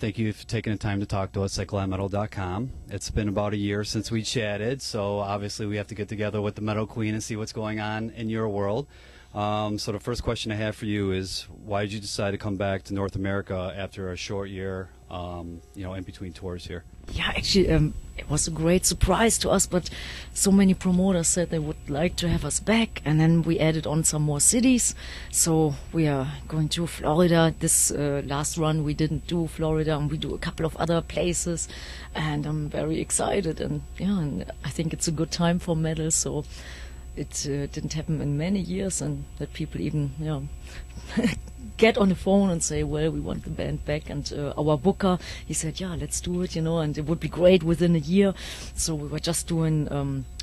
thank you for taking the time to talk to us at glammetal.com. It's been about a year since we chatted, so obviously we have to get together with the Metal Queen and see what's going on in your world. So the first question I have for you is, why did you decide to come back to North America after a short year, in between tours here? Yeah, actually, it was a great surprise to us, but so many promoters said they would like to have us back, and then we added on some more cities. So we are going to Florida. This last run we didn't do Florida, and we do a couple of other places, and I'm very excited, and I think it's a good time for metal, so it didn't happen in many years, and that people even get on the phone and say, well, we want the band back. And our booker, he said, yeah, let's do it, and it would be great within a year. So we were just doing,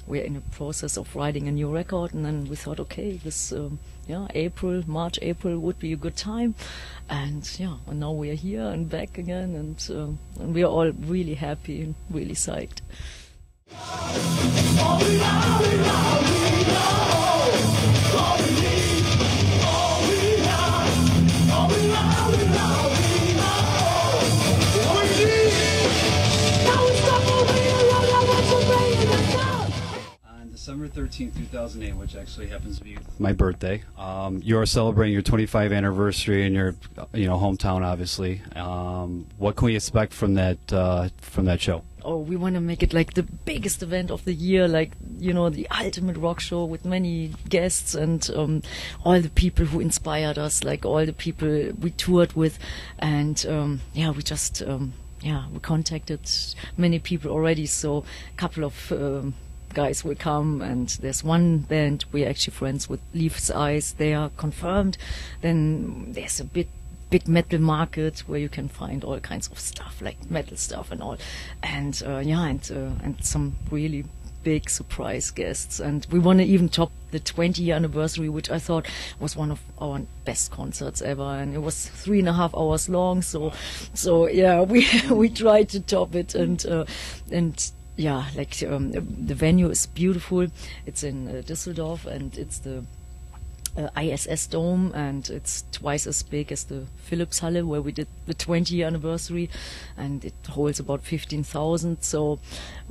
we're in the process of writing a new record, and then we thought, okay, this March, April would be a good time. And and now we are here and back again, and we are all really happy and really psyched. December 13th, 2008, which actually happens to be my birthday. You're celebrating your 25th anniversary in your, hometown, obviously. What can we expect from that show? Oh, we want to make it like the biggest event of the year, like, the ultimate rock show with many guests and all the people who inspired us, like all the people we toured with. And we just, we contacted many people already, so a couple of guys will come, and there's one band we're actually friends with, Leaf's Eyes. They are confirmed. Then there's a big metal market where you can find all kinds of stuff, like metal stuff and all, and and some really big surprise guests. And we want to even top the 20-year anniversary, which I thought was one of our best concerts ever, and it was 3.5 hours long. So we tried to top it, and the venue is beautiful. It's in Düsseldorf, and it's the ISS Dome, and it's twice as big as the Philipshalle where we did the 20-year anniversary, and it holds about 15,000. So,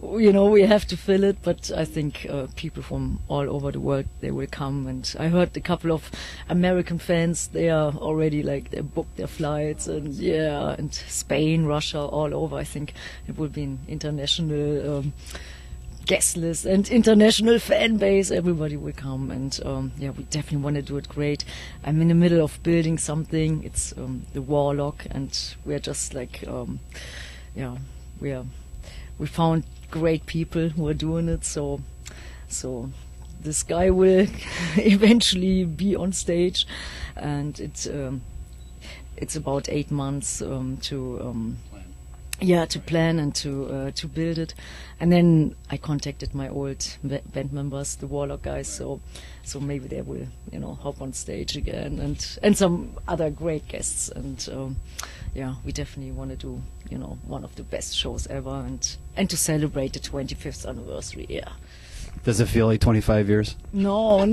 we have to fill it, but I think people from all over the world, they will come. And I heard a couple of American fans, they are already they booked their flights, and and Spain, Russia, all over. I think it will be an international guest list and international fan base. Everybody will come, and we definitely want to do it great. I'm in the middle of building something. It's the Warlock, and we're just we found great people who are doing it. So this guy will eventually be on stage, and it's about 8 months to plan and to build it. And then I contacted my old band members, the Warlock guys, so maybe they will, hop on stage again, and some other great guests. And we definitely want to do, one of the best shows ever, and to celebrate the 25th anniversary. Yeah. Does it feel like 25 years? No,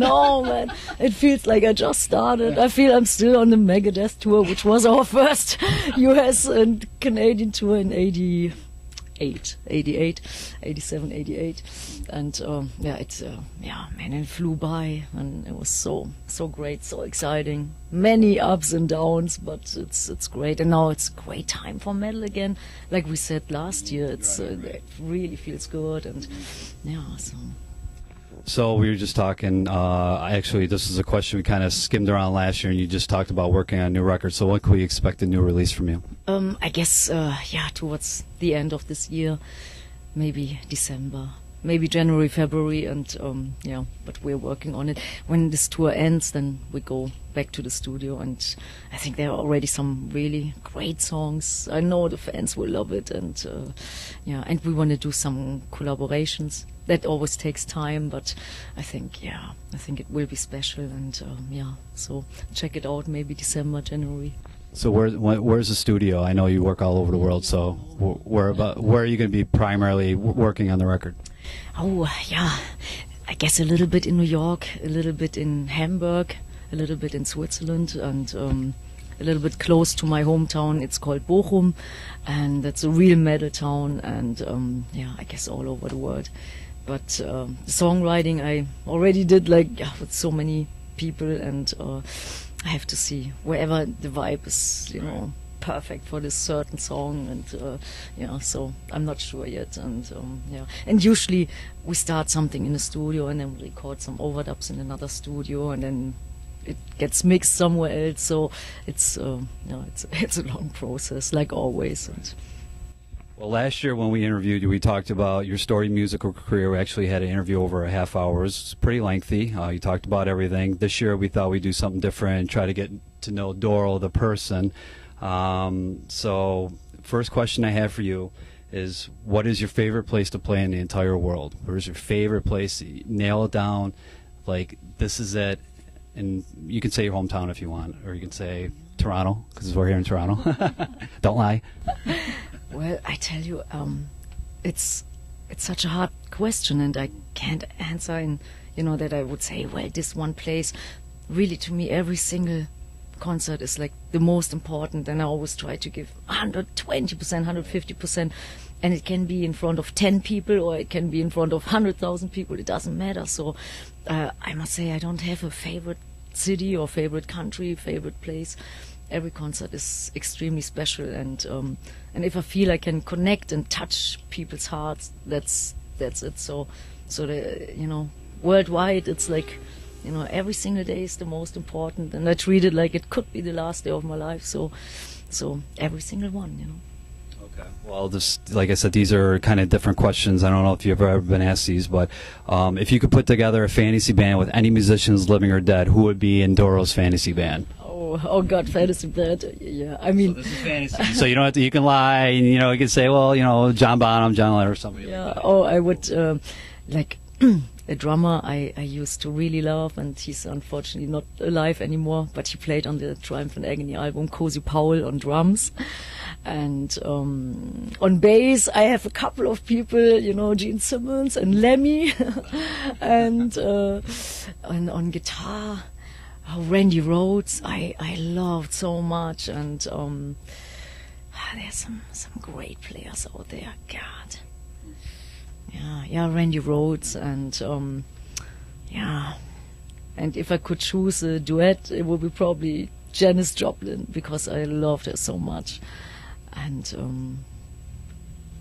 man. It feels like I just started. I feel I'm still on the Megadeth tour, which was our first US and Canadian tour in 87, 88. And it flew by, and it was so great, so exciting. Many ups and downs, but it's great. And now it's a great time for metal again. Like we said last year, it really feels good, and So we were just talking, actually this is a question we kind of skimmed around last year, and you just talked about working on a new record. So when can we expect a new release from you? I guess, towards the end of this year, maybe December, maybe January, February, and but we're working on it. When this tour ends, then we go back to the studio, and I think there are already some really great songs. I know the fans will love it, and and we want to do some collaborations. That always takes time, but I think it will be special, and so check it out, maybe December, January. So where's the studio? I know you work all over the world, so where are you going to be primarily working on the record? Oh, I guess a little bit in New York, a little bit in Hamburg, a little bit in Switzerland, and a little bit close to my hometown. It's called Bochum, and it's a real metal town, and yeah, I guess all over the world. But songwriting I already did, like, yeah, with so many people, and I have to see wherever the vibe is, you know, perfect for this certain song, and yeah, so I'm not sure yet, and yeah, and usually we start something in the studio and then we record some overdubs in another studio, and then it gets mixed somewhere else. So it's yeah, it's a long process, like always. And Well, last year when we interviewed you, we talked about your storied musical career. We actually had an interview over a half hour. It's pretty lengthy. You talked about everything. This year we thought we'd do something different, try to get to know Doro, the person. So first question I have for you is, what is your favorite place to play in the entire world? Where's your favorite place? Nail it down. Like, this is it. And you can say your hometown if you want, or you can say Toronto, because we're here in Toronto. Don't lie. well, I tell you, it's such a hard question, and I can't answer in, you know, that I would say, well, this one place. Really, to me, every single concert is like the most important, and I always try to give 120%, 150%, and it can be in front of 10 people or it can be in front of 100,000 people. It doesn't matter. So I must say I don't have a favorite city or favorite country, favorite place. Every concert is extremely special, and if I feel I can connect and touch people's hearts, that's it. So the, you know, worldwide, it's like, you know, every single day is the most important, and I treat it like it could be the last day of my life. So every single one, you know. Okay. Well, this, like I said, these are kind of different questions. I don't know if you've ever been asked these, but if you could put together a fantasy band with any musicians living or dead, who would be in Doro's fantasy band? Oh God, fantasy band. Yeah, I mean. So this is fantasy. So you don't have to. You can lie, and you know, you can say, well, you know, John Bonham, John Lennon, or somebody. Yeah. Like that. Oh, I would like. A drummer I used to really love, and he's unfortunately not alive anymore, but he played on the Triumph and Agony album, Cozy Powell on drums. And on bass I have a couple of people, you know, Gene Simmons and Lemmy. And on guitar, Randy Rhoads I loved so much, and there's some great players out there, God. Yeah, Randy Rhoads, and yeah, and if I could choose a duet, it would be probably Janis Joplin, because I loved her so much, and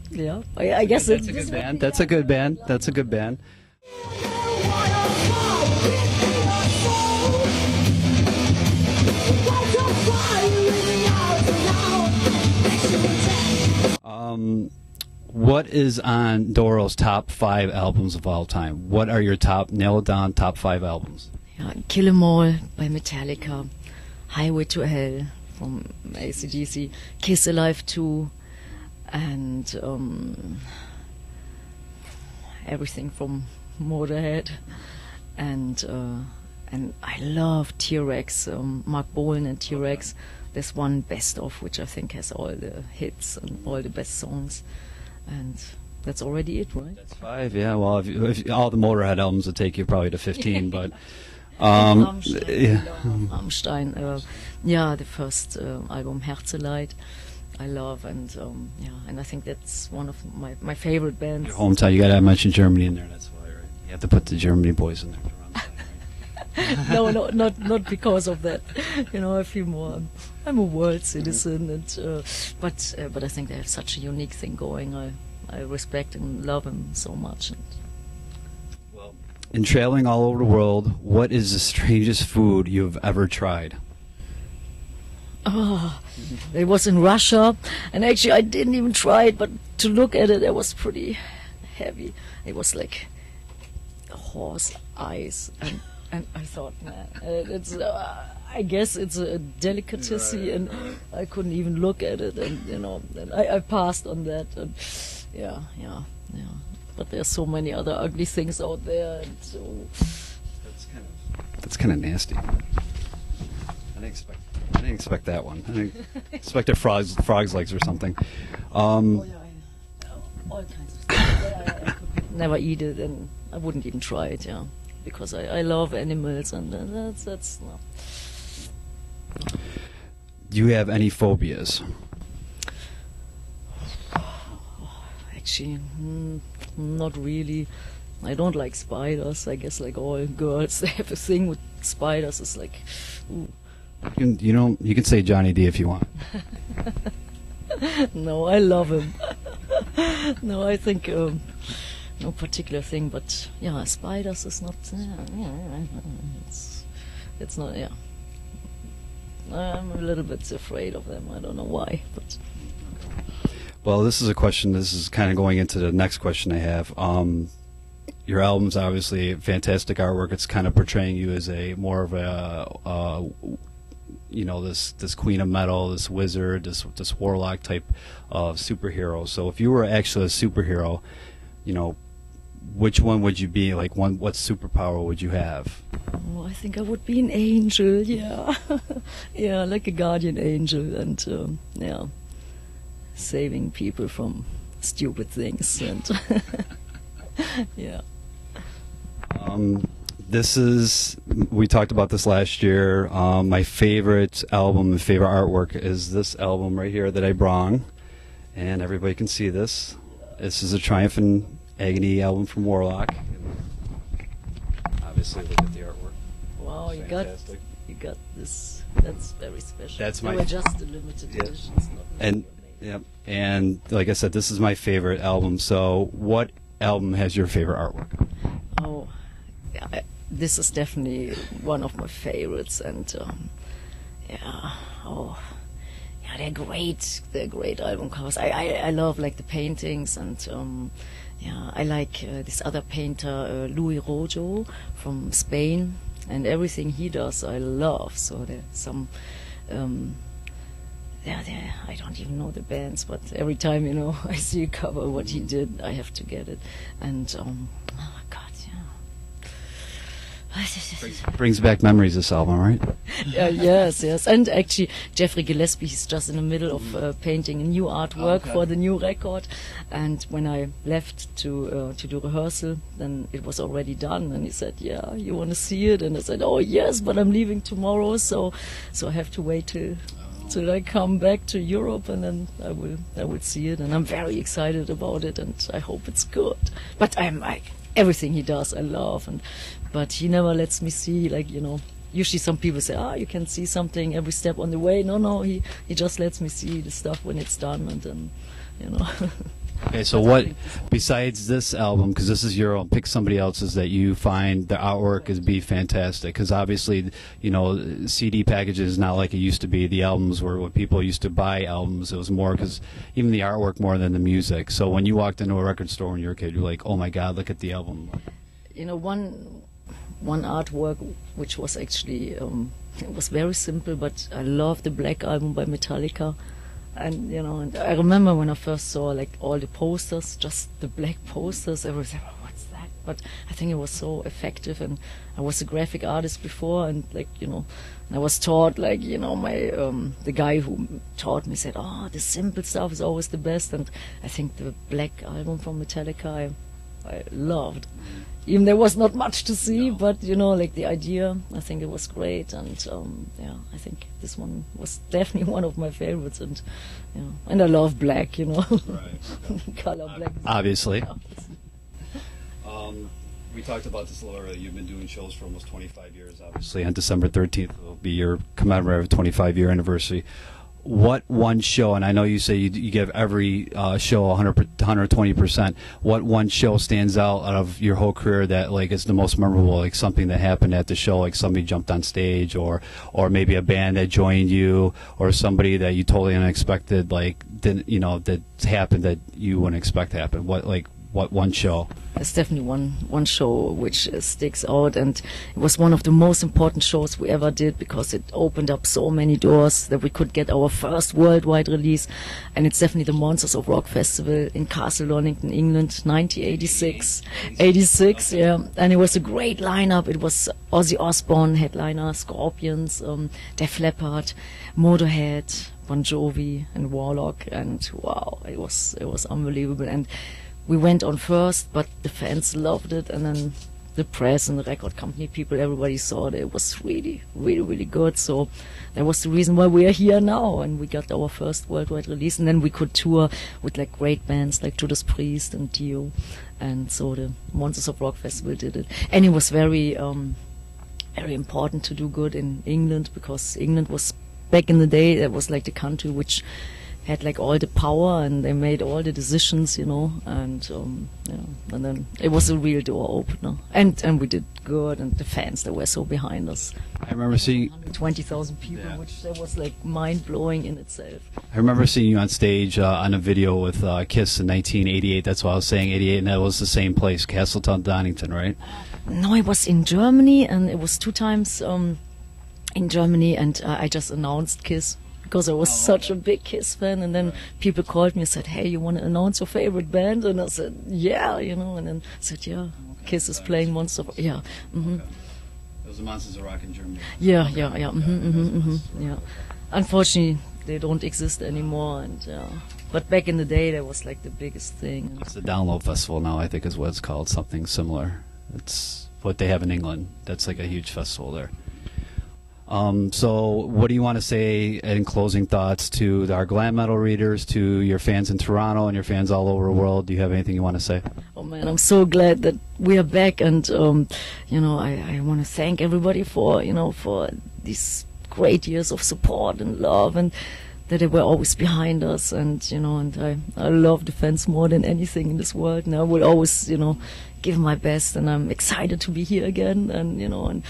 yeah, I guess that's a good band. That's a good band. That's a good band. What is on Doro's top 5 albums of all time? What are your nail it down top 5 albums? Yeah, Kill 'Em All by Metallica, Highway to Hell from AC/DC, Kiss Alive 2, and everything from Motorhead, and I love T-Rex, Mark Bolan and T-Rex. There's one best of which I think has all the hits and all the best songs. And that's already it, right? That's 5, yeah. Well, if all the Motorhead albums would take you probably to 15, but Rammstein, yeah. Rammstein, yeah, the first album, Herzeleid, I love, and yeah, and I think that's one of my favorite bands. Your hometown, you got to mention Germany in there. That's why, right? You have to put the Germany boys in there. No, not because of that. You know, I feel more. I'm a world citizen, and but I think they have such a unique thing going. I respect and love them so much. And well, in traveling all over the world, what is the strangest food you've ever tried? Oh, it was in Russia, and actually I didn't even try it, but to look at it, it was pretty heavy. It was like horse eyes, and I thought, man, it's. I guess it's a delicacy, and I couldn't even look at it, and you know, and I passed on that, and yeah. But there's so many other ugly things out there, and so that's kind of nasty. I didn't expect that one. I didn't expect a frog's legs or something. Oh yeah, all kinds of stuff. I could never eat it, and I wouldn't even try it, yeah, because I love animals, and that's no. Do you have any phobias? Actually, not really. I don't like spiders. I guess like all girls, they have a thing with spiders. It's like, ooh. You can say Johnny D if you want. No, I love him. No, I think no particular thing, but yeah, spiders is not. It's not. Yeah, I'm a little bit afraid of them. I don't know why, but. Well, this is a question. This is kind of going into the next question I have. Your album's obviously fantastic artwork. It's kind of portraying you as a more of a, this queen of metal, this wizard, this warlock type of superhero. So if you were actually a superhero, which one would you be? Like, what superpower would you have? Oh, I think I would be an angel. Yeah, yeah, like a guardian angel, and yeah, saving people from stupid things and yeah. We talked about this last year. My favorite album and favorite artwork is this album right here that I brought, and everybody can see this. This is a Triumph and Agony album from Warlock. Obviously, look at the artwork. Wow, it's you got this. That's very special. That's they were just a limited editions, not and yep. And like I said, this is my favorite album. So, what album has your favorite artwork? Oh, yeah, this is definitely one of my favorites, and yeah, oh, yeah, they're great. They're great album covers. I love like the paintings, and yeah, I like this other painter, Louis Rojo from Spain, and everything he does I love. So there's some. Yeah, I don't even know the bands, but every time I see a cover what he did, I have to get it. And oh God, yeah. Brings back memories, this album, right? Yes. And actually, Jeffrey Gillespie, he's just in the middle of painting a new artwork for the new record. And when I left to do rehearsal, then it was already done. And he said, "Yeah, you want to see it?" And I said, "Oh yes, but I'm leaving tomorrow, so I have to wait till I come back to Europe, and then I will see it, and I'm very excited about it, and I hope it's good." But I'm like, everything he does I love, but he never lets me see, like, usually some people say, you can see something every step on the way. No, he just lets me see the stuff when it's done, and then Okay, so what, besides this album, because this is your own, pick somebody else's that you find the artwork is be fantastic, because obviously, CD packages is not like it used to be. The albums were what people used to buy albums. It was more because even the artwork more than the music. So when you walked into a record store when you were a kid, you're like, oh my God, look at the album. One artwork which was actually, it was very simple, but I love the Black Album by Metallica. And and I remember when I first saw like all the posters, just the black posters, everyone said, "Oh, what's that?" But I think it was so effective, and I was a graphic artist before, and like I was taught like my the guy who taught me said, "Oh, the simple stuff is always the best," and I think the Black Album from Metallica I loved. Even there was not much to see, but like the idea, I think it was great, and yeah, I think this one was definitely one of my favorites, and and I love black, Right. color black. Obviously. We talked about this a little earlier. You've been doing shows for almost 25 years, obviously. On December 13th will be your commemorative 25-year anniversary. What one show, and I know you say you give every show 120%, what one show stands out of your whole career that like is the most memorable, like something that happened at the show, like somebody jumped on stage, or maybe a band that joined you, or somebody that you totally unexpected, like didn't that happened that you wouldn't expect to happen? What one show? There's definitely one show which sticks out, and it was one of the most important shows we ever did because it opened up so many doors that we could get our first worldwide release, and it's definitely the Monsters of Rock Festival in Castle Donington, England, 1986. 86, yeah, and it was a great lineup. It was Ozzy Osbourne headliner, Scorpions, Def Leppard, Motorhead, Bon Jovi, and Warlock, and wow, it was unbelievable. And we went on first, but the fans loved it, and then the press and the record company people, everybody thought it was really, really, really good. So that was the reason why we are here now, and we got our first worldwide release, and then we could tour with like great bands like Judas Priest and Dio, and so the Monsters of Rock Festival did it, and it was very, very important to do good in England, because England was, back in the day, that was like the country which had like all the power, and they made all the decisions, you know, and and then it was a real door opener, and we did good, and the fans that were so behind us. I remember seeing 20,000 people, Yeah. which that was like mind blowing in itself. I remember seeing you on stage on a video with Kiss in 1988. That's why I was saying 88, and that was the same place, Castleton, Donington, right? No, it was in Germany, and it was 2 times in Germany, and I just announced Kiss, because I was such a big Kiss fan, and then people called me and said, "Hey, you want to announce your favorite band?" And I said, "Yeah," you know, and then I said, "Yeah, Kiss is playing Monster." Yeah, It was the Monsters of Rock in Germany. yeah. Yeah. Unfortunately, they don't exist anymore, and but back in the day, that was like the biggest thing. It's the Download Festival now, I think is what it's called, something similar. It's what they have in England. That's like a huge festival there. So what do you want to say in closing thoughts to our glam metal readers, to your fans in Toronto and your fans all over the world? Do you have anything you want to say? Oh man, I'm so glad that we are back, and you know, I want to thank everybody for, you know, for these great years of support and love, and that they were always behind us, and you know, and I love the fans more than anything in this world, and I will always, you know, give my best, and I'm excited to be here again, and you know, and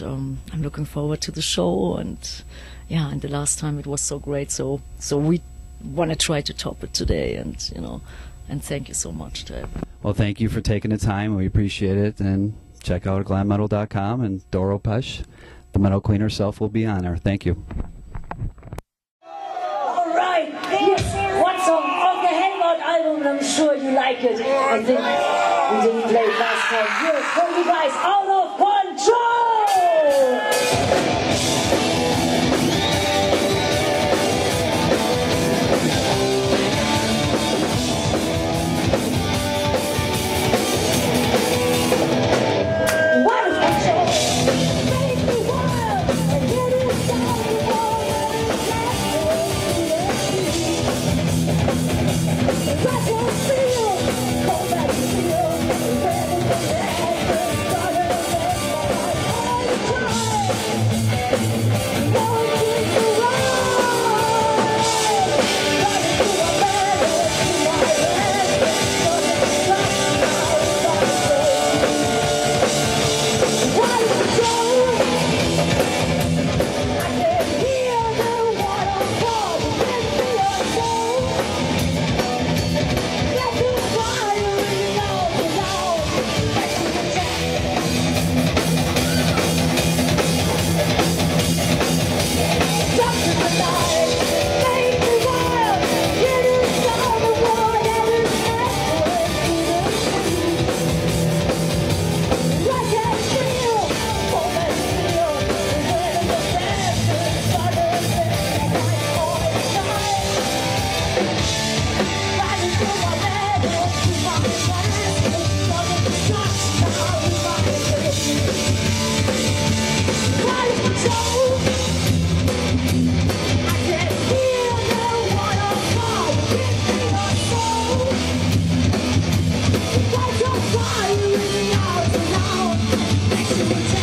I'm looking forward to the show, and yeah, and the last time it was so great, so we want to try to top it today, and you know, and thank you so much to everyone. Well, thank you for taking the time. We appreciate it. And check out glammetal.com, and Doro Pesch, the Metal Queen herself, will be on there. Thank you. All right, here's one song off the Hangout album, and I'm sure you like it. I think we didn't play it last time. Here's for you guys, Out of Control! Fire in the out and out.